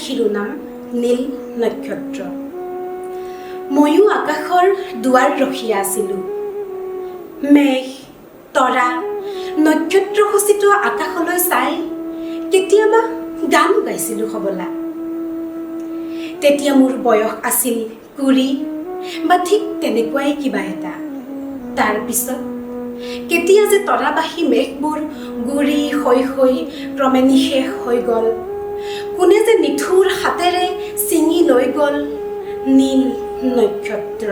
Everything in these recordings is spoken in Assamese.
শিৰোনাম নীল নক্ষত্ৰ। ময়ো আকাশৰ দুৱাৰ ৰখি আছিলোঁ। মেঘ, তৰা, নক্ষত্ৰখচিত আকাশলৈ চাই কেতিয়াবা গানো গাইছিলোঁ হ'বলা। তেতিয়া মোৰ বয়স আছিল 20 বা ঠিক তেনেকুৱাই কিবা এটা। তাৰ পিছত কেতিয়া যে তৰাবাহী মেঘবোৰ গুৰি হৈ ক্ৰমে নিশেষ হৈ গ'ল, কোনে যে নিঠুৰ হাতেৰে ছিঙি লৈ গ'ল নীল নক্ষত্ৰ।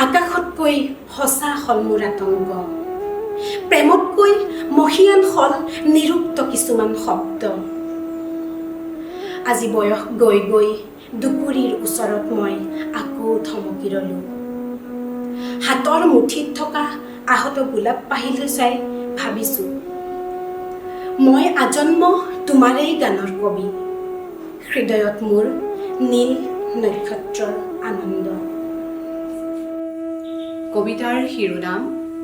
আকাশতকৈ সঁচা হল মোৰ আতংক, প্ৰেমতকৈ মহিয়ান হল নিৰুক্ত কিছুমান শব্দ। আজি বয়স গৈ গৈ দুকুৰিৰ ওচৰত মই আকৌ থমকি ৰলোঁ। হাতৰ মুঠিত থকা আহত গোলাপ পাহিলৈ চাই ভাবিছোঁ, মই আজন্ম তোমাৰেই গানৰ কবি। হৃদয়ত মোৰ নীল নক্ষত্ৰৰ আনন্দ। কবিতাৰ শিৰোনাম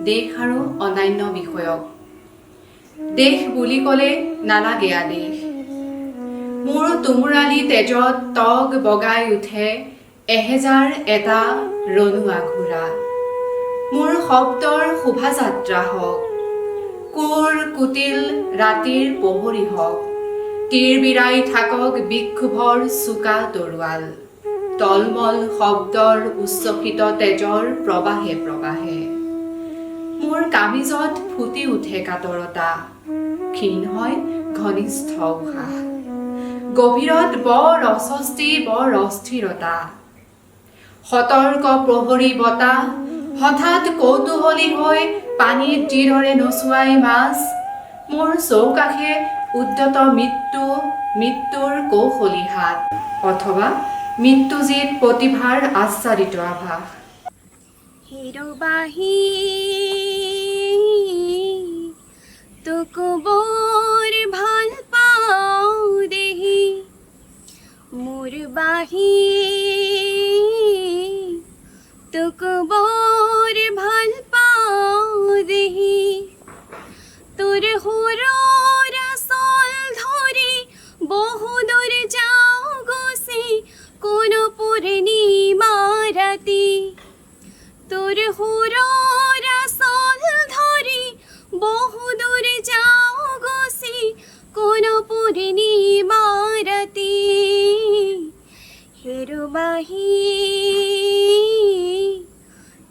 দেশ আৰু অন্যান্য বিষয়ক। দেশ বুলি ক'লে নালাগে আদেশ, মোৰ তুমুৰালি তেজত তগ বগাই উঠে এহেজাৰ এটা ৰণুৱা ঘোঁৰা। মোৰ শব্দৰ শোভাযাত্ৰা হওক, কোৰ কুটিল ৰাতিৰ পোহৰি হওক, তীৰ বিৰাই থাকক বিক্ষোভৰ চোকা তৰোৱাল, তলমল শব্দৰ উচ্চকিত তেজৰ প্ৰবাহে প্ৰবাহে। মোৰ কামিজত ফুটি উঠে কাতৰতা, ক্ষীণ হয় ঘনিষ্ঠ উশাহ, গভীৰত বৰ অস্বস্তি বৰ অস্থিৰতা। সতৰ্ক প্ৰহৰী বতাহ হঠাৎ কৌতূহলী হৈ পানীত যিদৰে নচুৱাই মাছ, মোৰ চৌকাষে উদ্যত মৃত্যুৰ কৌশলী হাত, অথবা মৃত্যুজিত প্ৰতিভাৰ আচ্ছাদিত আভাস। হেৰবাহি তোক বৰ ভাল পাওঁ দেহি, মোৰ বাহি তোক বৰ ভাল পাওঁ দেহি। তোৰ সুৰৰ আচল ধৰি বহুদূৰ যাওঁ গুচি কোনো পূৰ্ণিমা ৰাতি। তোৰ সুৰৰ আচল ধৰি বহুদূৰ যাওঁ গুচি কোনো পূৰ্ণিমা ৰাতি। হেৰবাহি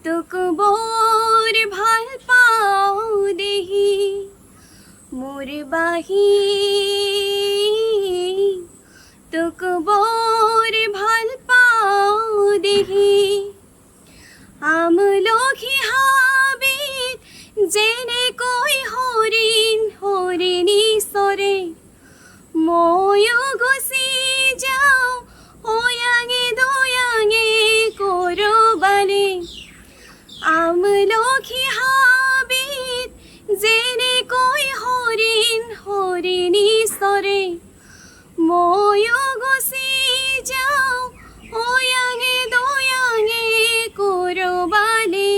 তোক বৰ ভাল পাওঁ দেহি, মোৰ বাহি তোক বৰ ভাল পাওঁ দেহি। আমলখি হাবিত যেনেকৈ হৰিণ হৰিণী চৰে, ময়ো গুচি যাওঁ অয়াঙে দয়াঙে কৰবালে। আমলখি হাবিত যেনেকৈ হৰিণ হৰিণী চৰে, ময়ো গুচি যাওঁ অয়াঙে দয়াঙে কৰবালে।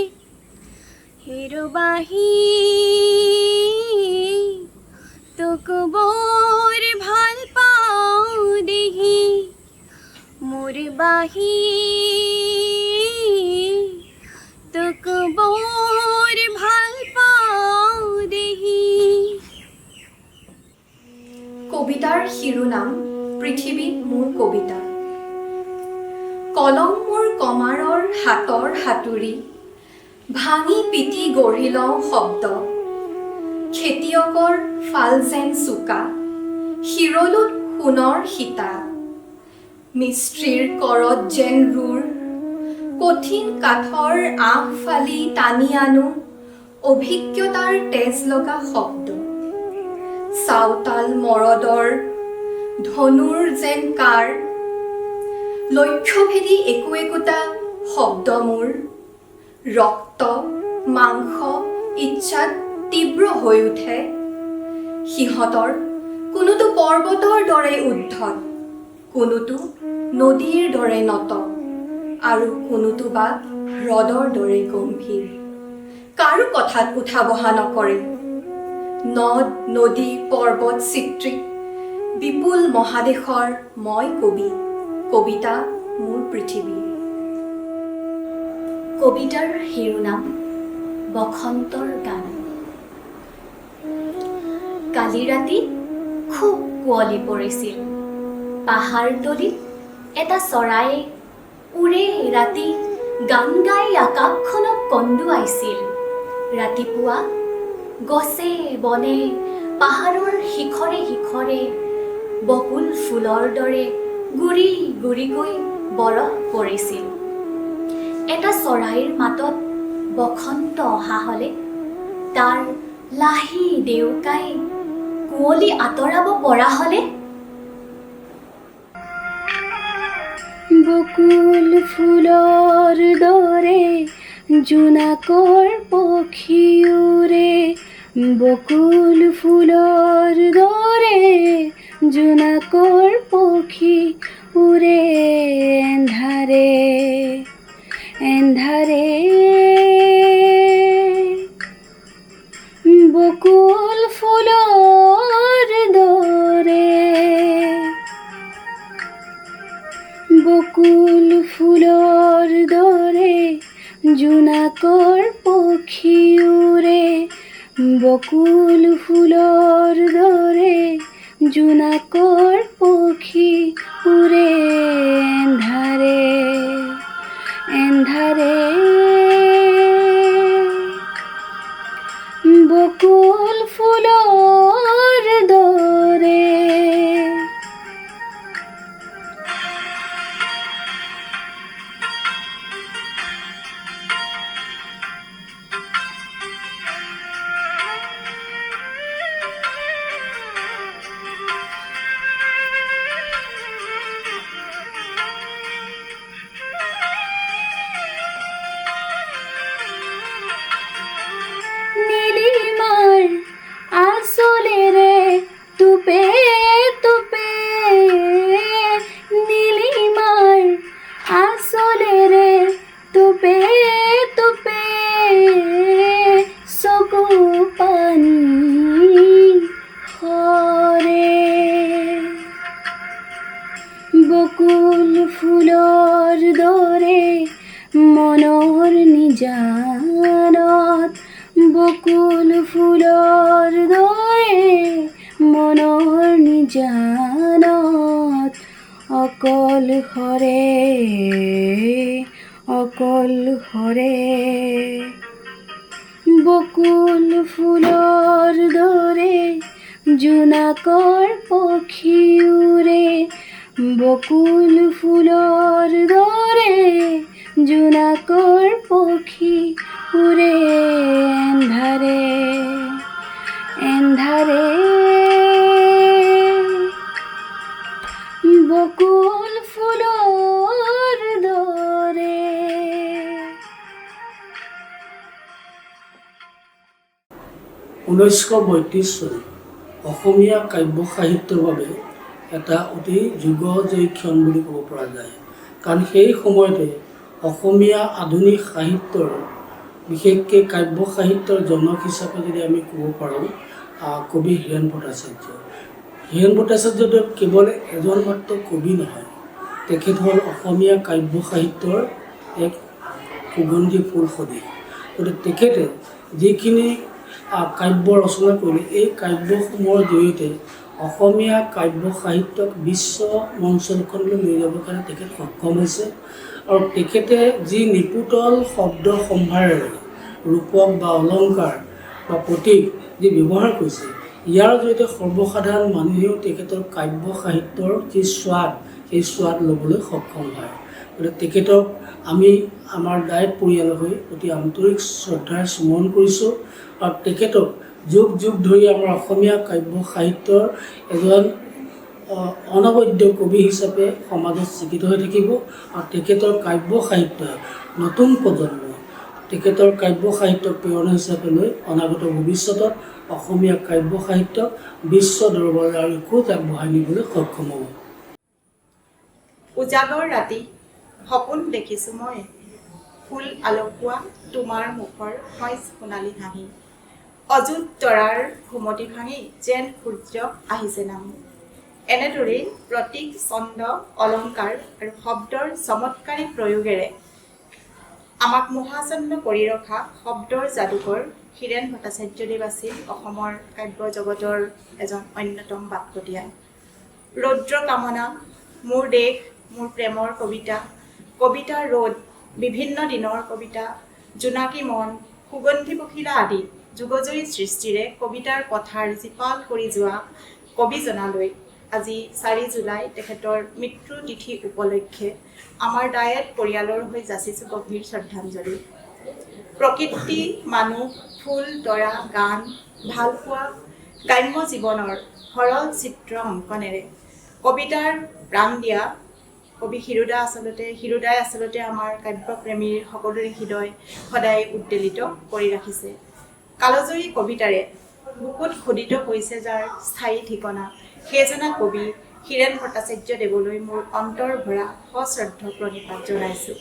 হেৰবাহি তোক বৰ ভাল পাওঁ দেহি, মোৰ বাহি তোক বৰ ভাল পাওঁ দেহি। কবিতাৰ শিৰোনাম পৃথিৱী মোৰ কবিতা। কলম মোৰ কমাৰৰ হাতৰ হাতুৰি, ভাঙি পিটি গঢ়ি লওঁ শব্দ। খেতিয়কৰ ফাল যেন চোকা, শিৰলোত সোণৰ সীতা। মিস্ত্ৰীৰ কৰত যেন ৰুৰ, কঠিন কাঠৰ আঁহ ফালি টানি আনো অভিজ্ঞতাৰ তেজ লগা শব্দ। চাওতাল মৰদৰ ধনুৰ যেন কাৰ, লক্ষ্যভেদী একো একোটা শব্দ মোৰ। ৰক্ত মাংস ইচ্ছাত তীব্ৰ হৈ উঠে, সিহঁতৰ কোনোটো পৰ্বতৰ দৰে উদ্ধত, কোনোটো নদীৰ দৰে নত, আৰু কোনোটো বা হ্ৰদৰ দৰে গম্ভীৰ। কাৰো কথাত উঠা বহা নকৰে। নদ নদী পৰ্বত চিত্ৰিক বিপুল মহাদেশৰ মই কবি, কবিতা মোৰ পৃথিৱী। কবিতাৰ শিৰোনাম বসন্তৰ গান। কালি ৰাতি খুব কুঁৱলী পৰিছিল। পাহাৰতলিত এটা চৰায়ে উৰে ৰাতি গান গাই আকাশখনক কন্দুৱাইছিল। ৰাতিপুৱা গছে বনে পাহাৰৰ শিখৰে শিখৰে বকুল ফুলৰ দৰে গুৰি গুৰিকৈ বৰফ পৰিছিল। এটা চৰাইৰ মাতত বসন্ত অহা হ'লে তাৰ লাহি ডেউকাই কুঁৱলী আঁতৰাব পৰা হ'লে বকুল ফুলৰ দৰে জোনাকৰ পক্ষী উৰে, বকুল ফুলৰ দৰে জোনাকৰ পক্ষী উৰে এন্ধাৰে এন্ধাৰে। বকুল ফুলৰ দৰে বকুল ফুলৰ দৰে জোনাকৰ পক্ষী উৰে, বকুল ফুলৰ দৰে জোনাকৰ পক্ষী উৰে এন্ধাৰে এন্ধাৰে। বকুল ফুলৰ দৰে। নীলিমাৰ আঁচলেৰে তুপে তুপে, নীলিমাৰ আঁচলেৰে তুপে তুপে চকু পানী সৰে। বকুল ফুলৰ দৰে মনৰ নিজানত, বকুল ফুলৰ দৰে মনৰ নিজানত অকলশৰে অকলশৰে। বকুল ফুলৰ দৰে জোনাকৰ পক্ষী উৰে, বকুল ফুলৰ দৰে জোনাকৰ পক্ষী উৰে এন্ধাৰে এন্ধাৰে। বকুল ফুলৰ দৰে। 1932 চন অসমীয়া কাব্য সাহিত্যৰ বাবে এটা অতি যুগজয়ী ক্ষণ বুলি ক'ব পৰা যায়। কাৰণ সেই সময়তে অসমীয়া আধুনিক সাহিত্যৰ বিশেষকৈ কাব্য সাহিত্যৰ জনক হিচাপে যদি আমি ক'ব পাৰোঁ কবি হীৰেণ ভট্টাচাৰ্য। হীৰেণ ভট্টাচাৰ্যদেৱ কেৱল এজন মাত্ৰ কবি নহয়, তেখেত হ'ল অসমীয়া কাব্য সাহিত্যৰ এক সুগন্ধি ফুল সদৃশ। গতিকে তেখেতে যিখিনি কাব্য ৰচনা কৰিলে, এই কাব্যসমূহৰ জৰিয়তে অসমীয়া কাব্য সাহিত্যক বিশ্ব মঞ্চখনলৈ লৈ যাবৰ কাৰণে তেখেত সক্ষম হৈছে। আৰু তেখেতে যি নিপুতল শব্দ সম্ভাৰেৰে ৰূপক বা অলংকাৰ বা প্ৰতীক যি ব্যৱহাৰ কৰিছে, ইয়াৰ জৰিয়তে সৰ্বসাধাৰণ মানুহেও তেখেতৰ কাব্য সাহিত্যৰ যি স্বাদ, সেই স্বাদ ল'বলৈ সক্ষম হয়। গতিকে তেখেতক আমি আমাৰ দায়িত পৰিয়ালৰ হৈ অতি আন্তৰিক শ্ৰদ্ধাৰে স্মৰণ কৰিছোঁ। আৰু তেখেতক যুগ যুগ ধৰি আমাৰ অসমীয়া কাব্য সাহিত্যৰ এজন অনবদ্য কবি হিচাপে সমাজত স্বীকৃত হৈ থাকিব। আৰু তেখেতৰ কাব্য সাহিত্যই নতুন প্ৰজন্মই তেখেতৰ কাব্য সাহিত্যক প্ৰেৰণা হিচাপে লৈ অনাগত ভৱিষ্যতত অসমীয়া কাব্য সাহিত্যক বিশ্ব দৰবাৰলৈ আৰু খোজ আগবঢ়াই নিবলৈ সক্ষম হ'ব। উজাগৰ ৰাতি সপোন দেখিছোঁ মই, ফুল আলপোৱা তোমাৰ মুখৰ হয় সোণালী হাঁহি, অযুত তৰাৰ ঘুমটি ভাঙি যেন সূৰ্য আহিছে নামি। এনেদৰেই প্ৰতীক, ছন্দ, অলংকাৰ আৰু শব্দৰ চমৎকাৰী প্ৰয়োগেৰে আমাক মোহাচন্ন কৰি ৰখা শব্দৰ যাদুকৰ হীৰেণ ভট্টাচাৰ্যদেৱ আছিল অসমৰ কাব্য জগতৰ এজন অন্যতম বাটপতীয়া। ৰৌদ্ৰ কামনা, মোৰ দেশ, মোৰ প্ৰেমৰ কবিতা, কবিতাৰ ৰ'দ, বিভিন্ন দিনৰ কবিতা, জোনাকী মন, সুগন্ধি পখিলা আদি যুগজয়ী সৃষ্টিৰে কবিতাৰ পথাৰ জীপাল কৰি যোৱা কবিজনালৈ আজি 4 জুলাই তেখেতৰ মৃত্যু তিথি উপলক্ষে আমাৰ ডায়েট পৰিয়ালৰ হৈ যাচিছোঁ গভীৰ শ্ৰদ্ধাঞ্জলি। প্ৰকৃতি, মানুহ, ফুল, তৰা, গান, ভালপোৱা, গ্ৰাম্য জীৱনৰ সৰল চিত্ৰ অংকনেৰে কবিতাৰ প্ৰাণ দিয়া কবি হিৰুদাই আচলতে আমাৰ কাব্যপ্ৰেমীৰ সকলোৰে হৃদয় সদায় উদ্বেলিত কৰি ৰাখিছে। কালজয়ী কবিতাৰে বুকুত খোদিত হৈছে যাৰ স্থায়ী ঠিকনা, সেইজনা কবি হীৰেণ ভট্টাচাৰ্যদেৱলৈ মোৰ অন্তৰ ভৰা সশ্ৰদ্ধ প্ৰণিপাত জনাইছোঁ।